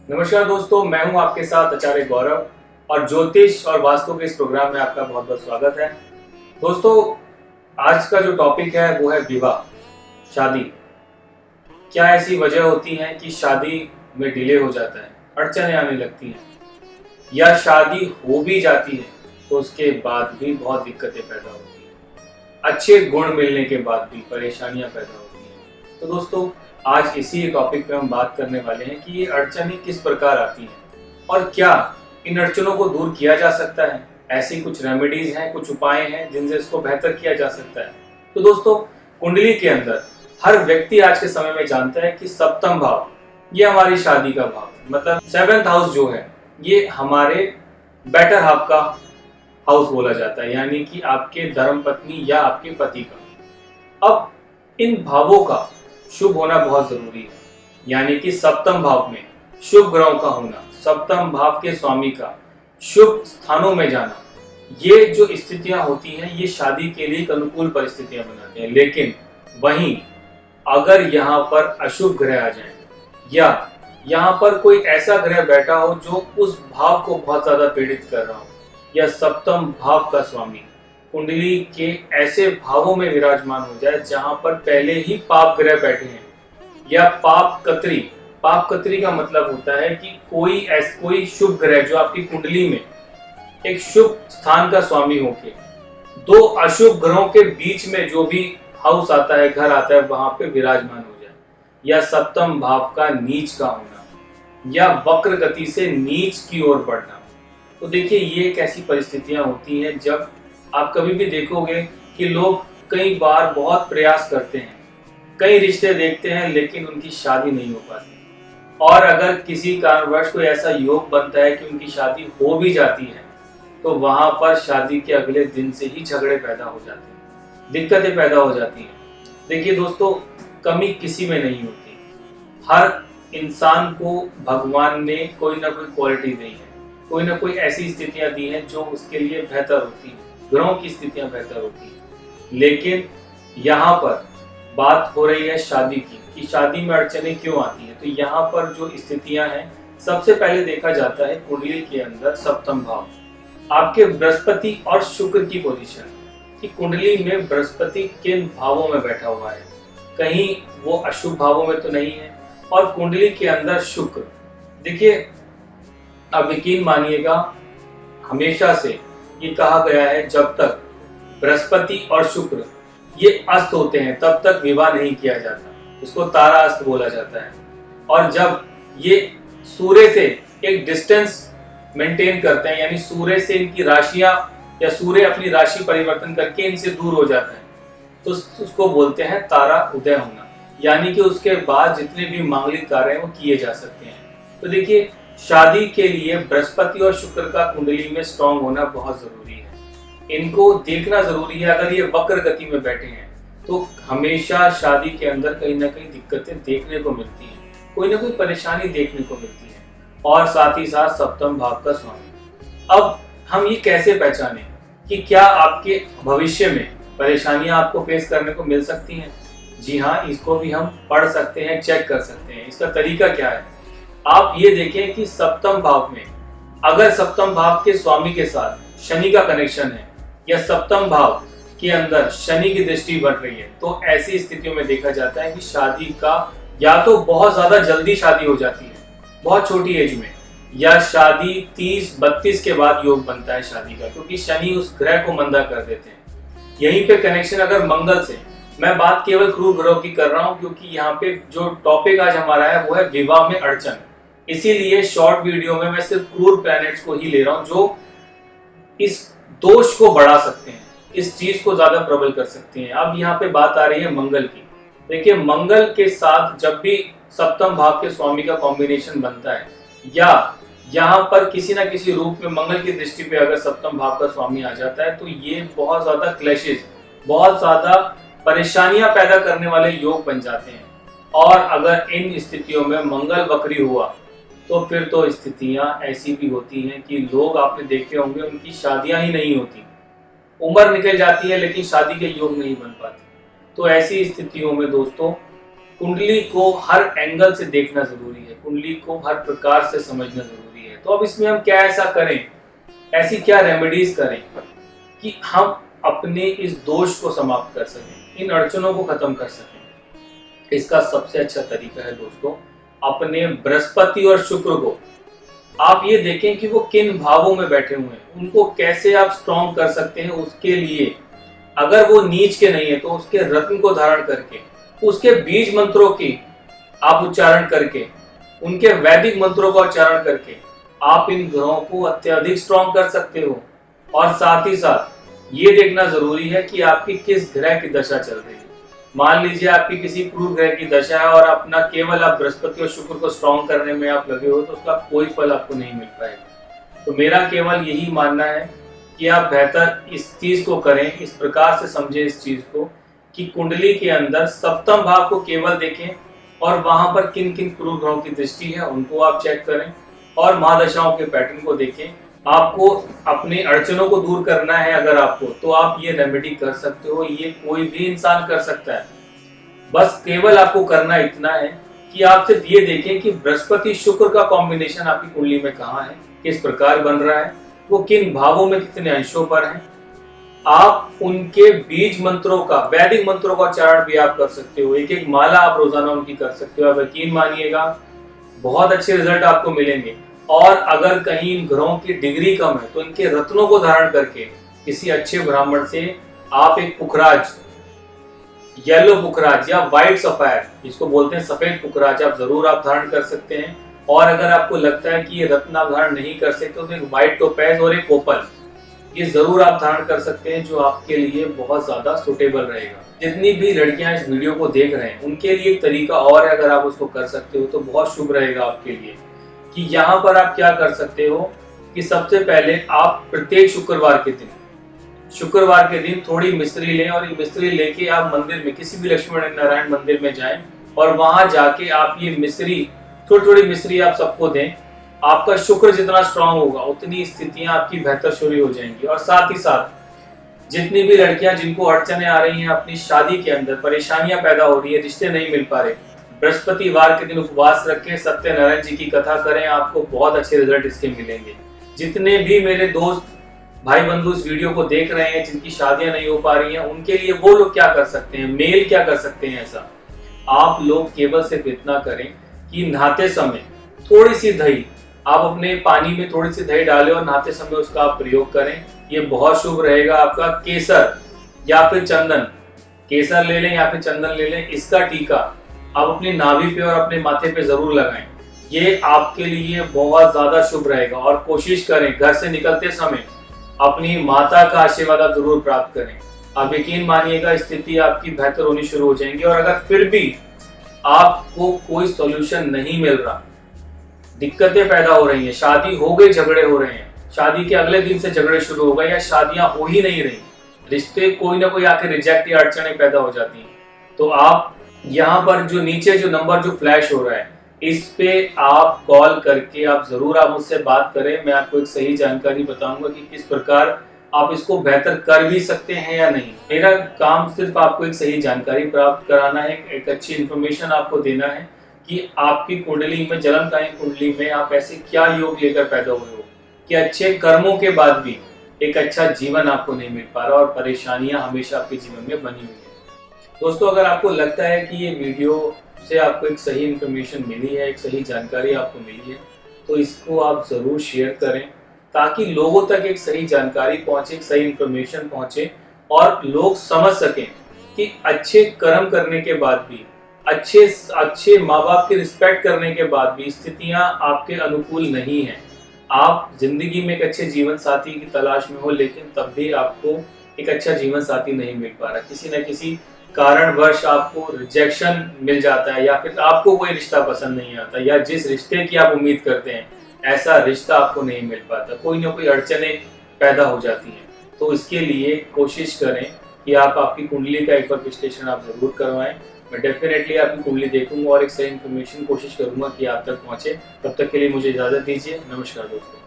नमस्कार दोस्तों, मैं हूं आपके साथ आचार्य गौरव और ज्योतिष और वास्तु के इस प्रोग्राम में आपका बहुत बहुत स्वागत है। दोस्तों, आज का जो टॉपिक है वो है विवाह, शादी। क्या ऐसी वजह होती है कि शादी में डिले हो जाता है, अड़चनें आने लगती हैं, या शादी हो भी जाती है तो उसके बाद भी बहुत दिक्कतें पैदा होती हैं, अच्छे गुण मिलने के बाद भी परेशानियां पैदा होती हैं। तो दोस्तों, आज इसी टॉपिक पे हम बात करने वाले हैं कि ये अड़चनें किस प्रकार आती हैं और क्या इन अड़चनों को दूर किया जा सकता है। ऐसी कुछ रेमेडीज हैं, कुछ उपाय हैं जिनसे इसको बेहतर किया जा सकता है। तो दोस्तों, कुंडली के अंदर हर व्यक्ति आज के समय में जानता है कि सप्तम भाव ये हमारी शादी का भाव है। मतलब 7th हाउस जो है ये हमारे बेटर हाफ का हाउस बोला जाता है, यानी कि आपके धर्मपत्नी या आपके पति का। अब इन भावों का शुभ होना बहुत जरूरी है, यानी कि सप्तम भाव में शुभ ग्रहों का होना, सप्तम भाव के स्वामी का शुभ स्थानों में जाना, ये जो स्थितियां होती हैं ये शादी के लिए एक अनुकूल परिस्थितियां बनाते हैं। लेकिन वहीं अगर यहाँ पर अशुभ ग्रह आ जाए या यहाँ पर कोई ऐसा ग्रह बैठा हो जो उस भाव को बहुत ज्यादा पीड़ित कर रहा हो, या सप्तम भाव का स्वामी कुंडली के ऐसे भावों में विराजमान हो जाए जहां पर पहले ही पाप ग्रह बैठे हैं, या पाप कत्री का मतलब होता है कि कोई शुभ ग्रह जो आपकी कुंडली में एक शुभ स्थान का स्वामी होके दो अशुभ ग्रहों के बीच में जो भी हाउस आता है, घर आता है, वहां पे विराजमान हो जाए, या सप्तम भाव का नीच का होना, या वक्र गति से नीच की ओर बढ़ना। तो देखिए, ये एक ऐसी परिस्थितियां होती हैं जब आप कभी भी देखोगे कि लोग कई बार बहुत प्रयास करते हैं, कई रिश्ते देखते हैं, लेकिन उनकी शादी नहीं हो पाती। और अगर किसी कारणवश कोई ऐसा योग बनता है कि उनकी शादी हो भी जाती है तो वहां पर शादी के अगले दिन से ही झगड़े पैदा हो जाते हैं, दिक्कतें पैदा हो जाती हैं। देखिए दोस्तों, कमी किसी में नहीं होती। हर इंसान को भगवान ने कोई ना कोई क्वालिटी दी है, कोई ना कोई ऐसी स्थितियां दी हैं जो उसके लिए बेहतर होती हैं, ग्रहों की स्थितियां बेहतर होती हैं। लेकिन यहाँ पर बात हो रही है शादी की, कि शादी में अड़चनें क्यों आती हैं। तो यहाँ पर जो स्थितियां हैं, सबसे पहले देखा जाता है कुंडली के अंदर सप्तम भाव, आपके बृहस्पति और शुक्र की पोजीशन, कि कुंडली में बृहस्पति किन भावों में बैठा हुआ है, कहीं वो अशुभ भावों में तो नहीं है। और कुंडली के अंदर शुक्र, देखिए आप यकीन मानिएगा, हमेशा से ये कहा गया है जब तक बृहस्पति और शुक्र ये अस्त होते हैं तब तक विवाह नहीं किया जाता, इसको तारा अस्त बोला जाता है। और जब ये सूर्य से एक डिस्टेंस मेंटेन करते हैं, यानी सूर्य से इनकी राशियां या सूर्य अपनी राशि परिवर्तन करके इनसे दूर हो जाता है, तो उसको बोलते हैं तारा उदय होना, यानी कि उसके बाद जितने भी मांगलिक कार्य हैं वो किए जा सकते हैं। तो देखिए, शादी के लिए बृहस्पति और शुक्र का कुंडली में स्ट्रांग होना बहुत जरूरी है, इनको देखना जरूरी है। अगर ये वक्र गति में बैठे हैं तो हमेशा शादी के अंदर कहीं ना कहीं दिक्कतें देखने को मिलती हैं, कोई ना कोई परेशानी देखने को मिलती है। और साथ ही साथ सप्तम भाव का स्वामी। अब हम ये कैसे पहचानें कि क्या आपके भविष्य में परेशानियां आपको फेस करने को मिल सकती हैं? जी हाँ, इसको भी हम पढ़ सकते हैं, चेक कर सकते हैं। इसका तरीका क्या है? आप ये देखें कि सप्तम भाव में अगर सप्तम भाव के स्वामी के साथ शनि का कनेक्शन है, या सप्तम भाव के अंदर शनि की दृष्टि बढ़ रही है, तो ऐसी स्थितियों में देखा जाता है कि शादी का या तो बहुत ज्यादा जल्दी शादी हो जाती है बहुत छोटी एज में, या शादी 30-32 के बाद योग बनता है शादी का, क्योंकि शनि उस ग्रह को मंदा कर देते हैं। यहीं पे कनेक्शन अगर मंगल से, मैं बात केवल क्रूर ग्रहों की कर रहा हूं क्योंकि यहाँ पे जो टॉपिक आज हमारा है वो है विवाह में अड़चन, इसीलिए शॉर्ट वीडियो में मैं सिर्फ क्रूर प्लैनेट्स को ही ले रहा हूं जो इस दोष को बढ़ा सकते हैं, इस चीज को ज्यादा प्रबल कर सकते हैं। अब यहाँ पे बात आ रही है मंगल की। देखिए, मंगल के साथ जब भी सप्तम भाव के स्वामी का कॉम्बिनेशन बनता है, या यहाँ पर किसी ना किसी रूप में मंगल की दृष्टि पे अगर सप्तम भाव का स्वामी आ जाता है, तो ये बहुत ज्यादा क्लैशेस, बहुत ज्यादा परेशानियां पैदा करने वाले योग बन जाते हैं। और अगर इन स्थितियों में मंगल वक्री हुआ तो फिर तो स्थितियां ऐसी भी होती हैं कि लोग, आपने देखे होंगे, उनकी शादियां ही नहीं होती, उम्र निकल जाती है लेकिन शादी के योग नहीं बन पाते। तो ऐसी स्थितियों में दोस्तों, कुंडली को हर एंगल से देखना जरूरी है, कुंडली को हर प्रकार से समझना जरूरी है। तो अब इसमें हम क्या ऐसा करें, ऐसी क्या रेमेडीज करें कि हम अपने इस दोष को समाप्त कर सकें, इन अड़चनों को खत्म कर सकें। इसका सबसे अच्छा तरीका है दोस्तों, अपने बृहस्पति और शुक्र को आप ये देखें कि वो किन भावों में बैठे हुए हैं, उनको कैसे आप स्ट्रॉन्ग कर सकते हैं। उसके लिए अगर वो नीच के नहीं है तो उसके रत्न को धारण करके, उसके बीज मंत्रों की आप उच्चारण करके, उनके वैदिक मंत्रों का उच्चारण करके आप इन ग्रहों को अत्यधिक स्ट्रॉन्ग कर सकते हो। और साथ ही साथ ये देखना जरूरी है कि आपकी किस ग्रह की दशा चल रही है। मान लीजिए आपकी किसी क्रूर ग्रह की दशा है और अपना केवल आप बृहस्पति और शुक्र को स्ट्रॉन्ग करने में आप लगे हो, तो उसका कोई फल आपको नहीं मिल पाएगा। तो मेरा केवल यही मानना है कि आप बेहतर इस चीज को करें, इस प्रकार से समझें इस चीज को कि कुंडली के अंदर सप्तम भाव को केवल देखें और वहां पर किन किन क्रूर ग्रहों की दृष्टि है उनको आप चेक करें और महादशाओं के पैटर्न को देखें। आपको अपनी अड़चनों को दूर करना है अगर आपको, तो आप ये रेमेडी कर सकते हो। ये कोई भी इंसान कर सकता है, बस केवल आपको करना इतना है कि आप सिर्फ ये देखें कि बृहस्पति शुक्र का कॉम्बिनेशन आपकी कुंडली में कहाँ है, किस प्रकार बन रहा है, वो किन भावों में कितने अंशों पर है। आप उनके बीज मंत्रों का, वैदिक मंत्रों का उच्चारण भी आप कर सकते हो, एक एक माला आप रोजाना उनकी कर सकते हो। आप यकीन मानिएगा बहुत अच्छे रिजल्ट आपको मिलेंगे। और अगर कहीं इन ग्रहों की डिग्री कम है तो इनके रत्नों को धारण करके किसी अच्छे ब्राह्मण से आप एक पुखराज, येलो पुखराज या व्हाइट सफायर, जिसको बोलते हैं सफेद पुखराज, आप जरूर आप धारण कर सकते हैं। और अगर आपको लगता है कि ये रत्न आप धारण नहीं कर सकते तो एक व्हाइट टोपैज और एक ओपल, ये जरूर आप धारण कर सकते हैं, जो आपके लिए बहुत ज्यादा सुटेबल रहेगा। जितनी भी लड़कियां इस वीडियो को देख रहे हैं उनके लिए एक तरीका और है, अगर आप उसको कर सकते हो तो बहुत शुभ रहेगा आपके लिए। कि यहाँ पर आप क्या कर सकते हो कि सबसे पहले आप प्रत्येक शुक्रवार के दिन थोड़ी मिश्री लें और ये मिश्री लेके आप मंदिर में, किसी भी लक्ष्मी नारायण मंदिर में जाएं और वहां जाके आप ये मिश्री, थोड़ी थोड़ी मिश्री आप सबको दें। आपका शुक्र जितना स्ट्रांग होगा उतनी स्थितियां आपकी बेहतर शुरू हो जाएंगी। और साथ ही साथ जितनी भी लड़कियां जिनको अड़चने आ रही हैं, अपनी शादी के अंदर परेशानियां पैदा हो रही है, रिश्ते नहीं मिल पा रहे, बृहस्पतिवार के दिन उपवास रखें, सत्यनारायण जी की कथा करें, आपको बहुत अच्छे रिजल्ट इसके मिलेंगे। जितने भी मेरे दोस्त भाई बंधु इस वीडियो को देख रहे हैं जिनकी शादियां नहीं हो पा रही हैं, उनके लिए वो लोग क्या कर सकते हैं, मेल क्या कर सकते हैं, ऐसा आप लोग केवल सिर्फ इतना करें कि नहाते समय थोड़ी सी दही, आप अपने पानी में थोड़ी सी दही डालें और नहाते समय उसका आप प्रयोग करें, ये बहुत शुभ रहेगा। आपका केसर या फिर चंदन, केसर ले लें या फिर चंदन ले लें, इसका टीका आप अपनी नाभि पे और अपने माथे पे जरूर लगाएं, ये आपके लिए बहुत ज्यादा शुभ रहेगा। और कोशिश करें घर से निकलते समय अपनी माता का आशीर्वाद आप जरूर प्राप्त करें। आप यकीन मानिएगा स्थिति आपकी बेहतर होनी शुरू हो जाएंगी। और अगर फिर भी आपको कोई सॉल्यूशन नहीं मिल रहा, दिक्कतें पैदा हो रही हैं, शादी हो गई झगड़े हो रहे हैं, शादी के अगले दिन से झगड़े शुरू हो गए या शादियां हो ही नहीं रही, रिश्ते कोई ना कोई आके रिजेक्ट या अड़चने पैदा हो जाती हैं, तो आप यहाँ पर जो नीचे जो नंबर जो फ्लैश हो रहा है इस पे आप कॉल करके आप जरूर आप मुझसे बात करें। मैं आपको एक सही जानकारी बताऊंगा कि किस प्रकार आप इसको बेहतर कर भी सकते हैं या नहीं। मेरा काम सिर्फ आपको एक सही जानकारी प्राप्त कराना है, एक अच्छी इन्फॉर्मेशन आपको देना है कि आपकी कुंडली में, जन्मकालीन कुंडली में आप ऐसे क्या योग लेकर पैदा हुए हो कि अच्छे कर्मों के बाद भी एक अच्छा जीवन आपको नहीं मिल पा रहा और परेशानियां हमेशा आपके जीवन में बनी हुई है। दोस्तों, अगर आपको लगता है कि ये वीडियो से आपको एक सही इन्फॉर्मेशन मिली है, एक सही जानकारी आपको मिली है, तो इसको आप ज़रूर शेयर करें ताकि लोगों तक एक सही जानकारी पहुंचे, एक सही इन्फॉर्मेशन पहुंचे और लोग समझ सकें कि अच्छे कर्म करने के बाद भी, अच्छे माँ बाप की रिस्पेक्ट करने के बाद भी स्थितियां आपके अनुकूल नहीं है। आप जिंदगी में एक अच्छे जीवन साथी की तलाश में हो, लेकिन तब भी आपको एक अच्छा जीवन साथी नहीं मिल पा रहा, किसी न किसी कारणवश आपको रिजेक्शन मिल जाता है या फिर आपको कोई रिश्ता पसंद नहीं आता या जिस रिश्ते की आप उम्मीद करते हैं ऐसा रिश्ता आपको नहीं मिल पाता, कोई ना कोई अड़चने पैदा हो जाती हैं। तो इसके लिए कोशिश करें कि आप आपकी कुंडली का एक बार विश्लेषण आप जरूर करवाएं। मैं डेफिनेटली आपकी कुंडली देखूंगा और एक सही इन्फॉर्मेशन कोशिश करूंगा कि आप तक पहुंचे। तब तक के लिए मुझे इजाजत दीजिए। नमस्कार दोस्तों।